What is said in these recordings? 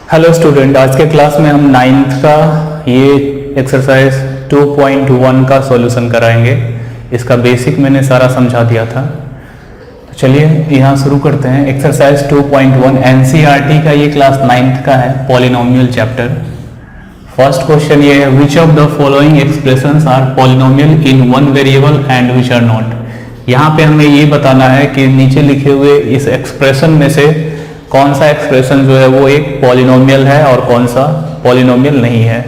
Hello student, आज के class में हम 9th का ये एक्सरसाइज 2.1 का सॉल्यूशन कराएंगे। इसका बेसिक मैंने सारा समझा दिया था। तो चलिए यहाँ शुरू करते हैं। एक्सरसाइज 2.1 एनसीईआरटी का ये क्लास 9th का है, पॉलिनोमियल चैप्टर। फर्स्ट क्वेश्चन ये है, which of the following expressions are polynomial in one variable and which are not. यहाँ पे हमें ये बताना है कि नीचे लिखे हुए इस एक्सप्रेशन में से कौन सा एक्सप्रेशन जो है वो एक पॉलिनोमियल है और कौन सा पॉलिनोमियल नहीं है।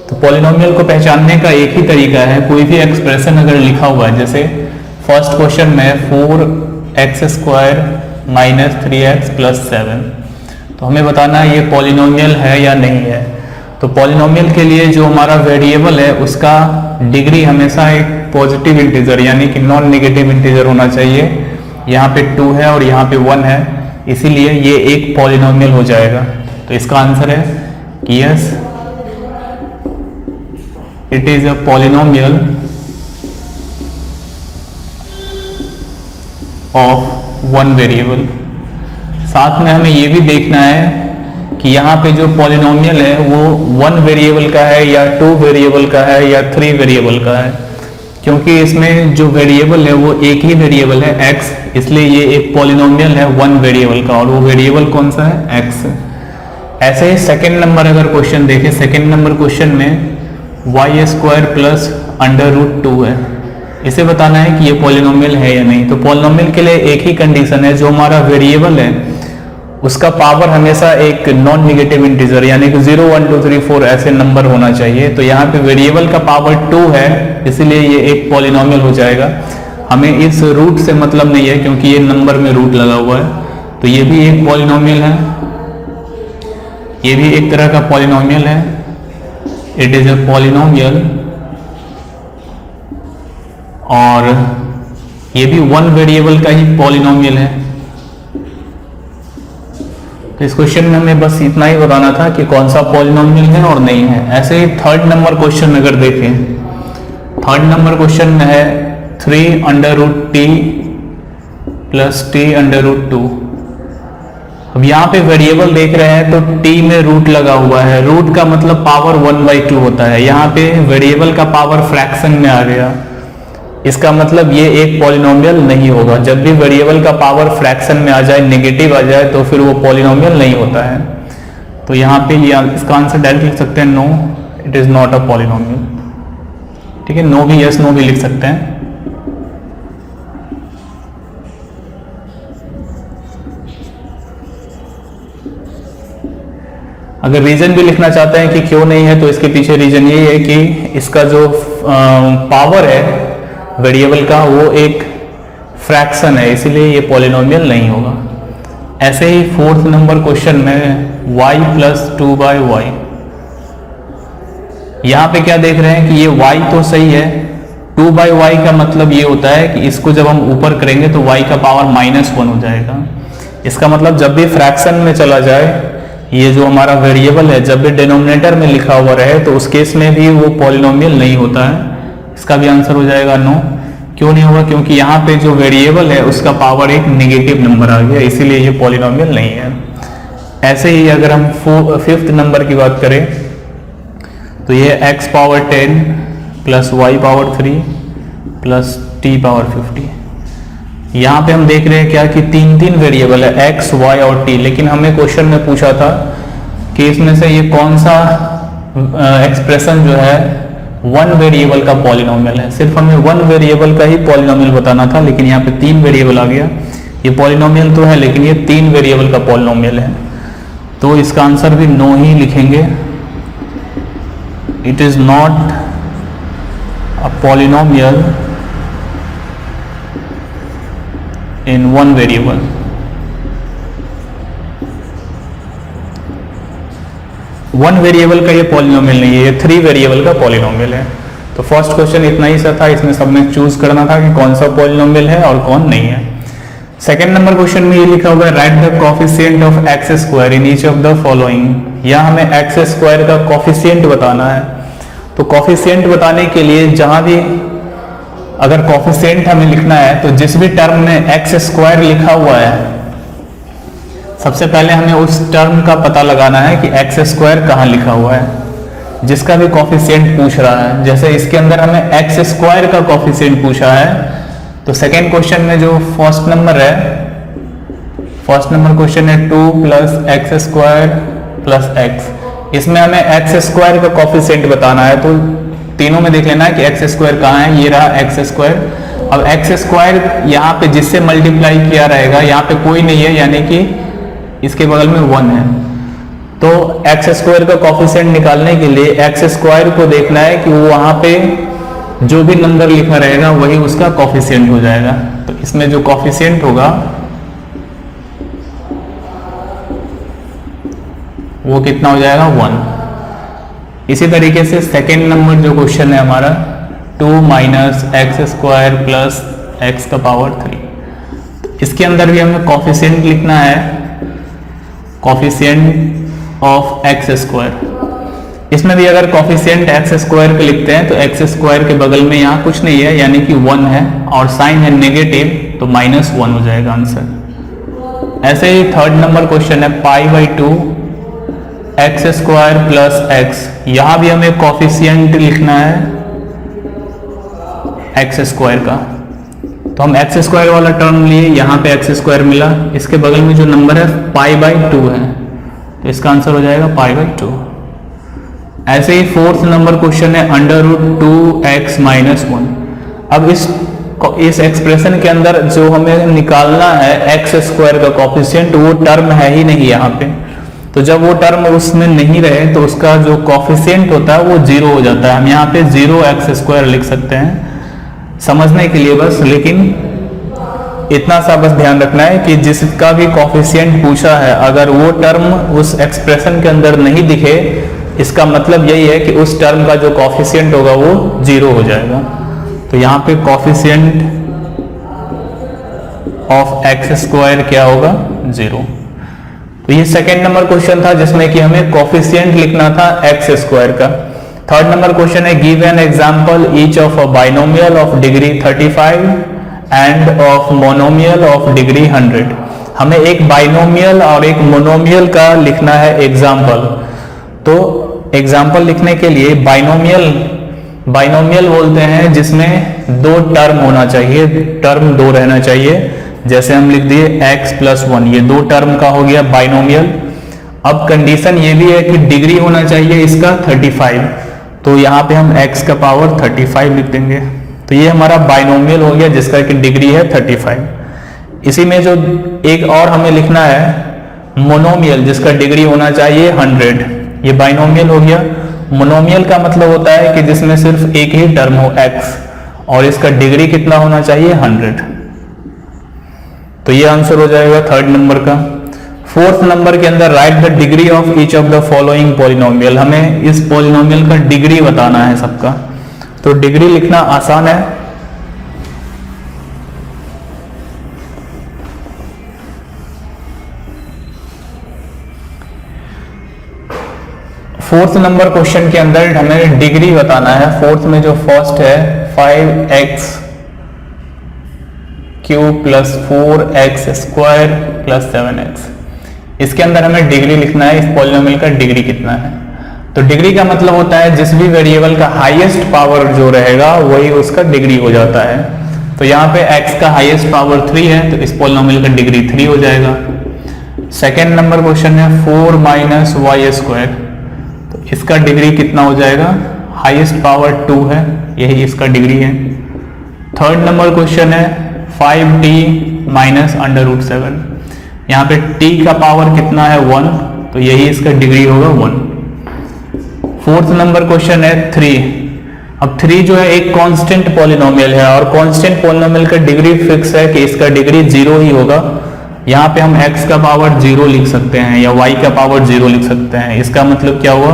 तो पॉलिनोमियल को पहचानने का एक ही तरीका है, कोई भी एक्सप्रेशन अगर लिखा हुआ है, जैसे फर्स्ट क्वेश्चन में 4x² - 3x + 7, तो हमें बताना है ये पॉलिनोमियल है या नहीं है। तो पॉलिनोमियल के लिए जो हमारा वेरिएबल है उसका डिग्री हमेशा एक पॉजिटिव इंटीजर यानी कि नॉन नेगेटिव इंटीजर होना चाहिए। यहाँ पे 2 है और यहाँ पे 1 है, इसीलिए ये एक पॉलिनोमियल हो जाएगा। तो इसका आंसर है कि yes, it is a polynomial of one variable. साथ में हमें ये भी देखना है कि यहाँ पे जो पॉलिनोमियल है वो 1 वेरिएबल का है या 2 वेरिएबल का है या 3 वेरिएबल का है, क्योंकि इसमें जो वेरिएबल है वो एक ही वेरिएबल है x, इसलिए ये एक पॉलिनोमियल है 1 वेरिएबल का, और वो वेरिएबल कौन सा है, x। ऐसे ही सेकेंड नंबर अगर क्वेश्चन देखें, सेकेंड नंबर क्वेश्चन में y² + √2 है। इसे बताना है कि ये पॉलिनोमियल है या नहीं। तो पॉलिनोमियल के लिए एक ही कंडीशन है, जो हमारा वेरिएबल है उसका पावर हमेशा एक नॉन नेगेटिव इंटीजर यानी कि 0 1 2 3 4 ऐसे नंबर होना चाहिए। तो यहाँ पे वेरिएबल का पावर 2 है, इसीलिए ये एक पॉलिनोमियल हो जाएगा। हमें इस रूट से मतलब नहीं है क्योंकि ये नंबर में रूट लगा हुआ है। तो ये भी एक पॉलिनोमियल है, ये भी एक तरह का पॉलिनोमियल है। इट इज अ पॉलिनोमियल, और ये भी 1 वेरिएबल का ही पॉलिनोमियल है। तो इस क्वेश्चन में हमें बस इतना ही बताना था कि कौन सा पॉलिनोमियल है और नहीं है। ऐसे ही थर्ड नंबर क्वेश्चन अगर देखें, थर्ड नंबर क्वेश्चन में है 3√t + t√2। अब यहाँ पे वेरिएबल देख रहे हैं तो t में रूट लगा हुआ है, रूट का मतलब पावर 1/2 होता है। यहाँ पे वेरिएबल का पावर फ्रैक्शन में आ गया, इसका मतलब ये एक पॉलिनोमियल नहीं होगा। जब भी वेरिएबल का पावर फ्रैक्शन में आ जाए, नेगेटिव आ जाए, तो फिर वो पॉलिनोमियल नहीं होता है। तो यहाँ पे इसका आंसर डायरेक्ट लिख सकते हैं, no, it is not a polynomial. ठीक है, नो भी यस, नो भी लिख सकते हैं। अगर रीजन भी लिखना चाहते हैं कि क्यों नहीं है, तो इसके पीछे रीजन ये है कि इसका जो पावर है वेरिएबल का वो एक फ्रैक्शन है, इसीलिए ये पॉलिनोमियल नहीं होगा। ऐसे ही फोर्थ नंबर क्वेश्चन में y + 2/y, यहाँ पे क्या देख रहे हैं कि ये y तो सही है, 2/y का मतलब ये होता है कि इसको जब हम ऊपर करेंगे तो y का पावर -1 हो जाएगा। इसका मतलब जब भी फ्रैक्शन में चला जाए, ये जो हमारा वेरिएबल है जब भी डिनोमिनेटर में लिखा हुआ रहे, तो उस केस में भी वो पॉलिनोमियल नहीं होता है। इसका भी आंसर हो जाएगा नो। क्यों नहीं होगा? क्योंकि यहाँ पे जो वेरिएबल है उसका पावर एक नेगेटिव नंबर आ गया, इसीलिए ये पॉलिनोमियल नहीं है। ऐसे ही अगर हम फिफ्थ नंबर की बात करें तो ये x⁻10 + y⁻3 + t⁻50। यहाँ पे हम देख रहे हैं क्या कि 3 वेरिएबल है, x, y और t, लेकिन हमें क्वेश्चन में पूछा था कि इसमें से ये कौन सा एक्सप्रेशन जो है 1 वेरिएबल का पॉलिनोमियल है। सिर्फ हमें 1 वेरिएबल का ही पॉलिनोमियल बताना था, लेकिन यहाँ पे 3 वेरिएबल आ गया। ये पॉलिनोमियल तो है लेकिन ये 3 वेरिएबल का पॉलिनोमियल है, तो इसका आंसर भी नो ही लिखेंगे। It is not a polynomial in 1 variable. One variable का ये पॉलिनोमियल नहीं है, ये 3 वेरिएबल का पॉलिनोमियल है। तो फर्स्ट क्वेश्चन इतना ही सा था, इसमें सब में चूज करना था कि कौन सा पॉलिनोमियल है और कौन नहीं है। सेकेंड नंबर क्वेश्चन में ये लिखा हुआ है, right the coefficient of x² in each of the following. यहाँ हमें x² का कोफिशिएंट बताना है। तो कोफिशिएंट बताने के लिए जहां भी अगर कोफिशिएंट हमें लिखना है तो जिस भी टर्म में x² लिखा हुआ है सबसे पहले हमें उस टर्म का पता लगाना है कि एक्स स्क्वायर कहाँ लिखा हुआ है, जिसका भी कॉफिशिएंट पूछ रहा है। जैसे इसके अंदर हमें एक्स स्क्वायर का कॉफिशिएंट पूछा है, तो सेकेंड क्वेश्चन में जो फर्स्ट नंबर है, फर्स्ट नंबर क्वेश्चन है 2 plus x square plus x. इसमें हमें एक्स स्क्वायर का कॉफिशिएंट बताना है, तो तीनों में देख लेना है कि एक्स स्क्वायर कहाँ है। ये रहा एक्स स्क्वायर। अब एक्स स्क्वायर यहाँ पे जिससे मल्टीप्लाई किया रहेगा, यहाँ पे कोई नहीं है, यानी कि इसके बगल में 1 है। तो एक्स स्क्वायर का कॉफिशिएंट निकालने के लिए एक्स स्क्वायर को देखना है कि वो वहाँ पे जो भी नंबर लिखा रहेगा वही उसका कॉफिशिएंट हो जाएगा। तो इसमें जो कॉफिशिएंट होगा वो कितना हो जाएगा, 1। इसी तरीके से सेकेंड नंबर जो क्वेश्चन है हमारा 2 minus x square plus x का पावर 3, तो इसके अंदर भी हमें कॉफिशिएंट लिखना है, कॉफिशिएंट ऑफ एक्स स्क्वायर। इसमें भी अगर कॉफिशिएंट एक्स स्क्वायर पे लिखते हैं तो एक्स स्क्वायर के बगल में यहाँ कुछ नहीं है, यानी कि 1 है, और साइन है नेगेटिव, तो -1 हो जाएगा आंसर। ऐसे ही थर्ड नंबर क्वेश्चन है π/2 एक्स स्क्वायर प्लस एक्स। यहां भी हमें कॉफिशिएंट लिखना है एक्स स्क्वायर का, तो हम एक्स स्क्वायर वाला टर्म लिए, यहाँ पे एक्स स्क्वायर मिला, इसके बगल में जो नंबर है π/2 है, तो इसका आंसर हो जाएगा π/2। ऐसे ही फोर्थ नंबर क्वेश्चन है √2x - 1। अब इस एक्सप्रेशन के अंदर जो हमें निकालना है एक्स स्क्वायर का कॉफिशिएंट, वो टर्म है ही नहीं यहाँ पे। तो जब वो टर्म उसमें नहीं रहे तो उसका जो कॉफिशिएंट होता है वो 0 हो जाता है। हम यहाँ पे 0x² लिख सकते हैं समझने के लिए बस, लेकिन इतना सा बस ध्यान रखना है कि जिसका भी कॉफिशिएंट पूछा है अगर वो टर्म उस एक्सप्रेशन के अंदर नहीं दिखे, इसका मतलब यही है कि उस टर्म का जो कॉफिशिएंट होगा वो 0 हो जाएगा। तो यहाँ पे कॉफिशिएंट ऑफ x² क्या होगा, 0। तो ये सेकेंड नंबर क्वेश्चन था जिसमें कि हमें कॉफिशिएंट लिखना था x² का। थर्ड नंबर क्वेश्चन है give an example each of a binomial of degree 35 end of monomial of degree 100। हमें एक बाइनोमियल और एक मोनोमियल का लिखना है एग्जांपल। तो एग्जांपल लिखने के लिए बाइनोमियल बोलते हैं जिसमें 2 टर्म होना चाहिए, टर्म 2 रहना चाहिए। जैसे हम लिख दिए x + 1, ये 2 टर्म का हो गया बाइनोमियल। अब कंडीशन ये भी है कि डिग्री होना चाहिए इसका 35, तो यहाँ पे हम x का पावर 35 लिख देंगे। तो ये हमारा बाइनोमियल हो गया जिसका कि डिग्री है 35। इसी में जो एक और हमें लिखना है मोनोमियल जिसका डिग्री होना चाहिए 100। ये बाइनोमियल हो गया। मोनोमियल का मतलब होता है कि जिसमें सिर्फ एक ही टर्म हो x, और इसका डिग्री कितना होना चाहिए, 100। तो ये आंसर हो जाएगा थर्ड नंबर का। फोर्थ नंबर के अंदर right the degree of each of the following polynomial. हमें इस पॉलिनोमियल का डिग्री बताना है सबका। तो डिग्री लिखना आसान है। फोर्थ नंबर क्वेश्चन के अंदर हमें डिग्री बताना है। फोर्थ में जो फर्स्ट है 5x³ + 4x² + 7x, इसके अंदर हमें डिग्री लिखना है। इस पॉलिनोमियल का डिग्री कितना है। तो डिग्री का मतलब होता है जिस भी वेरिएबल का हाईएस्ट पावर जो रहेगा वही उसका डिग्री हो जाता है। तो यहाँ पे x का हाईएस्ट पावर 3 है, तो इस पॉलिनोमियल का डिग्री 3 हो जाएगा। सेकेंड नंबर क्वेश्चन है 4 - y², तो इसका डिग्री कितना हो जाएगा, हाईएस्ट पावर 2 है, यही इसका डिग्री है। थर्ड नंबर क्वेश्चन है 5t - √7, यहाँ पे t का पावर कितना है 1, तो यही इसका डिग्री होगा 1। फोर्थ नंबर क्वेश्चन है 3। अब 3 जो है एक कांस्टेंट पॉलिनोमियल है, और कांस्टेंट पॉलिनोमियल का डिग्री फिक्स है कि इसका डिग्री 0 ही होगा। यहाँ पे हम x का पावर 0 लिख सकते हैं या y का पावर 0 लिख सकते हैं। इसका मतलब क्या हुआ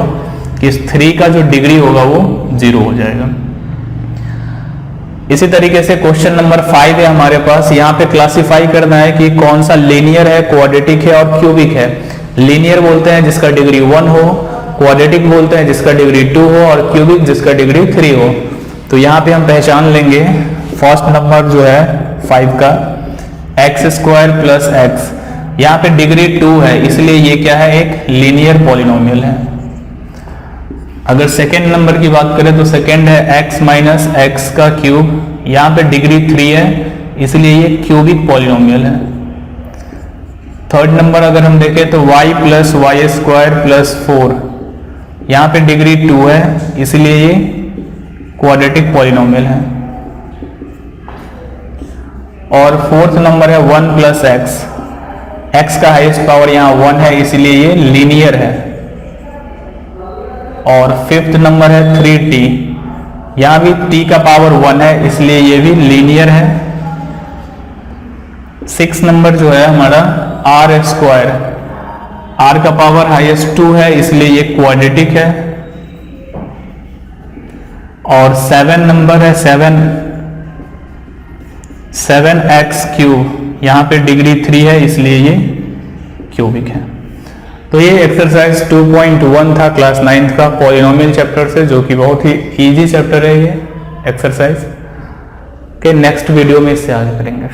कि इस 3 का जो डिग्री होगा वो 0 हो जाएगा। इसी तरीके से क्वेश्चन नंबर 5 है हमारे पास। यहाँ पे क्लासिफाई करना है कि कौन सा लीनियर है, क्वाड्रेटिक है और क्यूबिक है। लीनियर बोलते हैं जिसका डिग्री 1 हो, क्वाड्रेटिक बोलते हैं जिसका डिग्री 2 हो, और क्यूबिक जिसका डिग्री 3 हो। तो यहाँ पे हम पहचान लेंगे फर्स्ट नंबर जो है 5 का x² + x, यहाँ पे डिग्री 2 है, इसलिए ये क्या है, एक लीनियर पॉलिनोमियल है। अगर सेकेंड नंबर की बात करें तो सेकेंड है x माइनस एक्स का क्यूब, यहाँ पे डिग्री 3 है, इसलिए ये क्यूबिक पॉलिनोमियल है। थर्ड नंबर अगर हम देखें तो y plus y square plus 4, यहाँ पे डिग्री 2 है, इसलिए ये क्वाड्रेटिक पॉलिनोमियल है। और फोर्थ नंबर है 1 प्लस एक्स, एक्स का हाईएस्ट पावर यहाँ 1 है, इसलिए ये लीनियर है। और फिफ्थ नंबर है 3t, यहाँ भी t का पावर 1 है, इसलिए ये भी लीनियर है। सिक्स नंबर जो है हमारा आर स्क्वायर, r का पावर हाईएस्ट 2 है, इसलिए ये क्वाड्रेटिक है। और 7 नंबर है 7x क्यूब, यहाँ पे डिग्री 3 है, इसलिए ये क्यूबिक है। तो ये एक्सरसाइज 2.1 था क्लास 9th का पॉलिनोमियल चैप्टर से, जो कि बहुत ही इजी चैप्टर है ये एक्सरसाइज के। नेक्स्ट वीडियो में इससे आगे करेंगे।